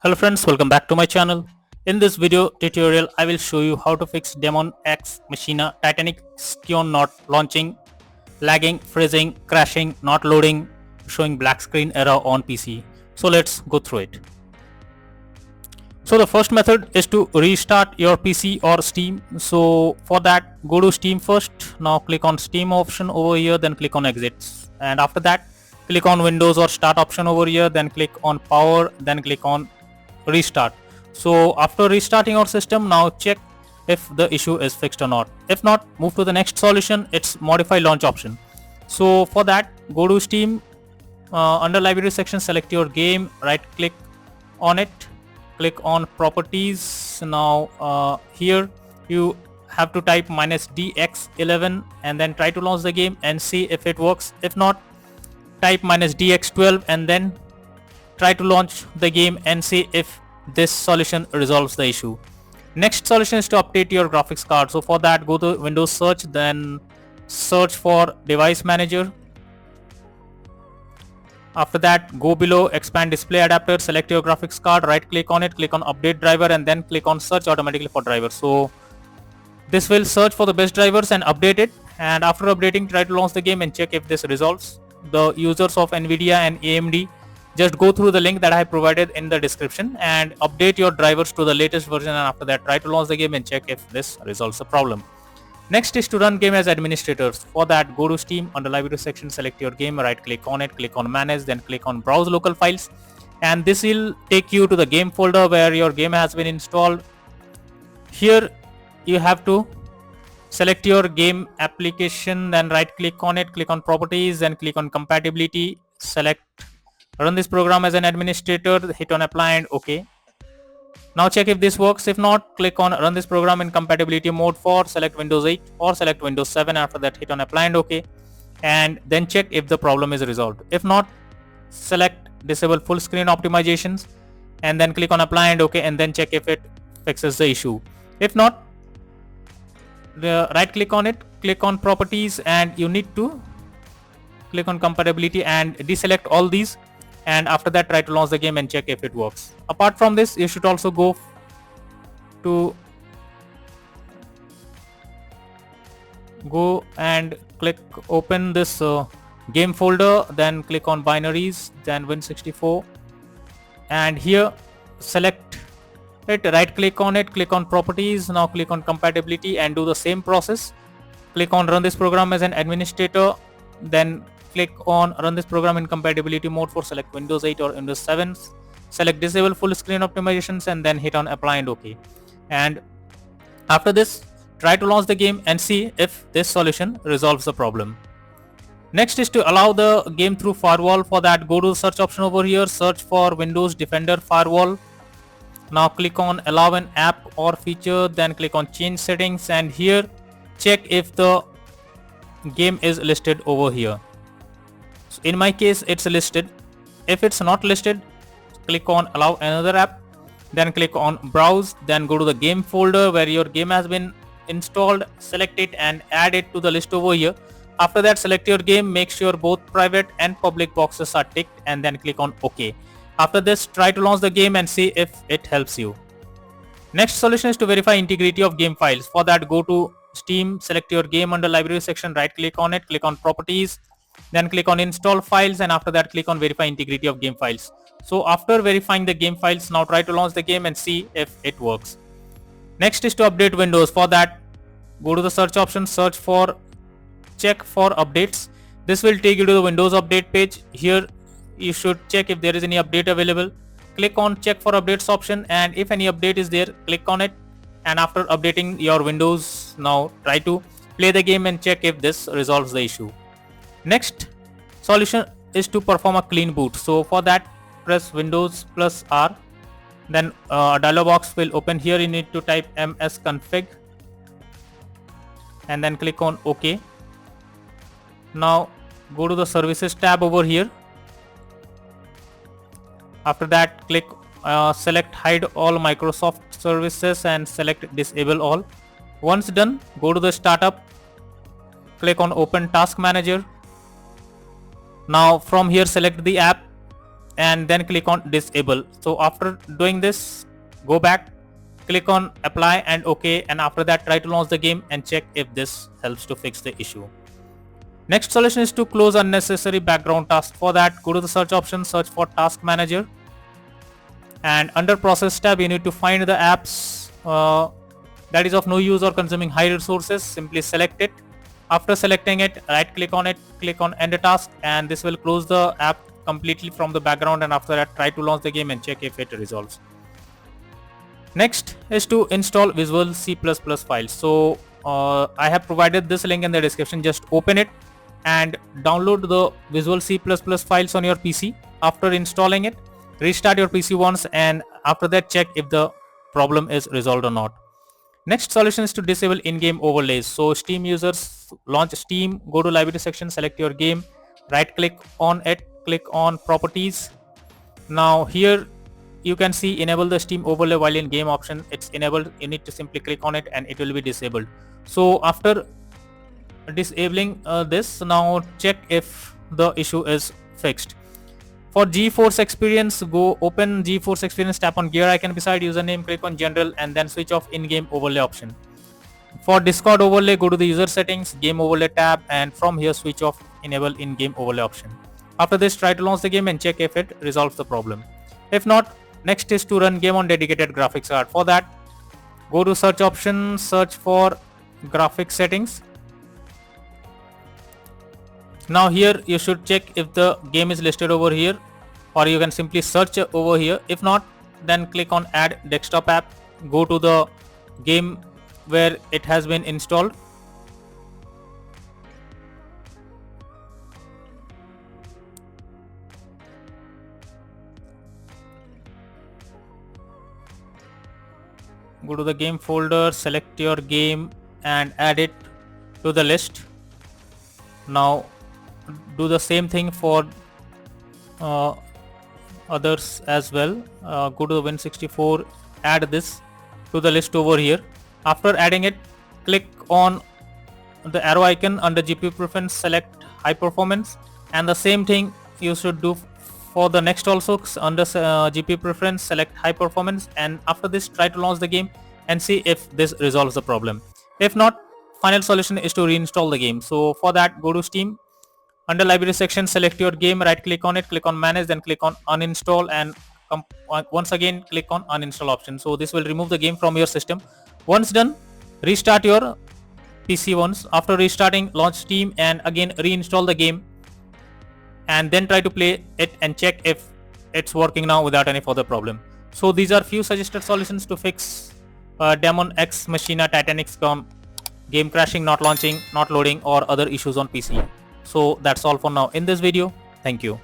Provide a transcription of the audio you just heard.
Hello friends, welcome back to my channel. In this video tutorial, I will show you how to fix Daemon X Machina Titanic Scion Not Launching, lagging, freezing, crashing, not loading, showing black screen error on PC. So let's go through it. So the first method is to restart your PC or Steam. So for that, go to Steam first. Now click on Steam option over here, then click on exits. And after that, click on Windows or Start option over here, then click on Power, then click on Restart. So after restarting our system, now check if the issue is fixed or not. If not, move to the next solution. It's Modify Launch option. So for that, go to Steam, under Library section, select your game, right click on it, click on Properties. Now here you have to type -dx11 and then try to launch the game and see if it works. If not, type -dx12 and then try to launch the game and see if this solution resolves the issue. Next solution is to update your graphics card. So for that, go to Windows search, then search for device manager. After that, go below expand display adapter, select your graphics card, right click on it, click on update driver and then click on search automatically for drivers. So this will search for the best drivers and update it, and after updating, try to launch the game and check if this resolves. The users of Nvidia and AMD, just go through the link that I have provided in the description and update your drivers to the latest version, and after that try to launch the game and check if this resolves the problem. Next is to run game as administrators. For that, go to Steam, under library section, select your game, right click on it, click on manage, then click on browse local files, and this will take you to the game folder where your game has been installed. Here you have to select your game application, then right click on it, click on properties, then click on compatibility, select run this program as an administrator, hit on apply and OK. Now check if this works. If not, click on run this program in compatibility mode for select Windows 8 or select Windows 7. After that, hit on apply and OK, and then check if the problem is resolved. If not, select disable full screen optimizations and then click on apply and OK, and then check if it fixes the issue. If not, right click on it, click on properties, and you need to click on compatibility and deselect all these, and after that try to launch the game and check if it works. Apart from this, you should also go and click open this game folder, then click on binaries, then Win64, and here select it, right click on it, click on properties, now click on compatibility and do the same process. Click on run this program as an administrator, then click on run this program in compatibility mode for select Windows 8 or Windows 7, select disable full screen optimizations and then hit on apply and OK. And after this, try to launch the game and see if this solution resolves the problem. Next is to allow the game through firewall. For that, go to the search option over here, search for Windows Defender Firewall. Now click on allow an app or feature, then click on change settings, and here check if the game is listed over here. So in my case, it's listed. If it's not listed, click on allow another app, then click on browse, then go to the game folder where your game has been installed, select it and add it to the list over here. After that, select your game, make sure both private and public boxes are ticked, and then click on OK. After this, try to launch the game and see if it helps you. Next solution is to verify integrity of game files. For that, go to Steam, select your game, under library section, right click on it, click on properties, then click on install files, and after that click on verify integrity of game files. So after verifying the game files, now try to launch the game and see if it works. Next is to update Windows. For that, go to the search option, search for check for updates. This will take you to the Windows update page. Here you should check if there is any update available. Click on check for updates option, and if any update is there, click on it, and after updating your Windows, now try to play the game and check if this resolves the issue. Next solution is to perform a clean boot. So for that, press Windows plus R, then a dialog box will open. Here you need to type msconfig and then click on OK. Now go to the services tab over here. After that, click select hide all Microsoft services and select disable all. Once done, go to the startup, click on open task manager. Now from here, select the app and then click on disable. So after doing this, go back, click on apply and OK, and after that try to launch the game and check if this helps to fix the issue. Next solution is to close unnecessary background tasks. For that, go to the search option, search for task manager, and under process tab you need to find the apps that is of no use or consuming high resources. Simply select it. After selecting it, right click on it, click on end task, and this will close the app completely from the background, and after that try to launch the game and check if it resolves. Next is to install Visual C++ files. So I have provided this link in the description. Just open it and download the Visual C++ files on your PC. After installing it, restart your PC once, and after that check if the problem is resolved or not. Next solution is to disable in-game overlays. So Steam users launch Steam, go to library section, select your game, right click on it, click on properties. Now here you can see enable the Steam overlay while in game option. It's enabled. You need to simply click on it and it will be disabled. So after disabling this, now check if the issue is fixed. For GeForce Experience, go open GeForce Experience, tap on gear icon beside username, click on general and then switch off in-game overlay option. For Discord overlay, go to the user settings, game overlay tab, and from here switch off enable in-game overlay option. After this, try to launch the game and check if it resolves the problem. If not, next is to run game on dedicated graphics card. For that, go to search option, search for graphics settings. Now here you should check if the game is listed over here, or you can simply search over here. If not, then click on add desktop app, go to the game where it has been installed. Go to the game folder, select your game and add it to the list. Now do the same thing for others as well. Go to the Win64, add this to the list over here. After adding it, click on the arrow icon under GPU preference, select high performance, and the same thing you should do for the next also. Under GPU preference, select high performance, and after this try to launch the game and see if this resolves the problem. If not, final solution is to reinstall the game. So for that, go to Steam, under library section, select your game, right click on it, click on manage, then click on uninstall, and once again click on uninstall option. So this will remove the game from your system. Once done, restart your PC once. After restarting, launch Steam and again reinstall the game, and then try to play it and check if it's working now without any further problem. So these are few suggested solutions to fix Daemon X Machina Titanic Scion game crashing, not launching, not loading, or other issues on PC. So that's all for now in this video. Thank you.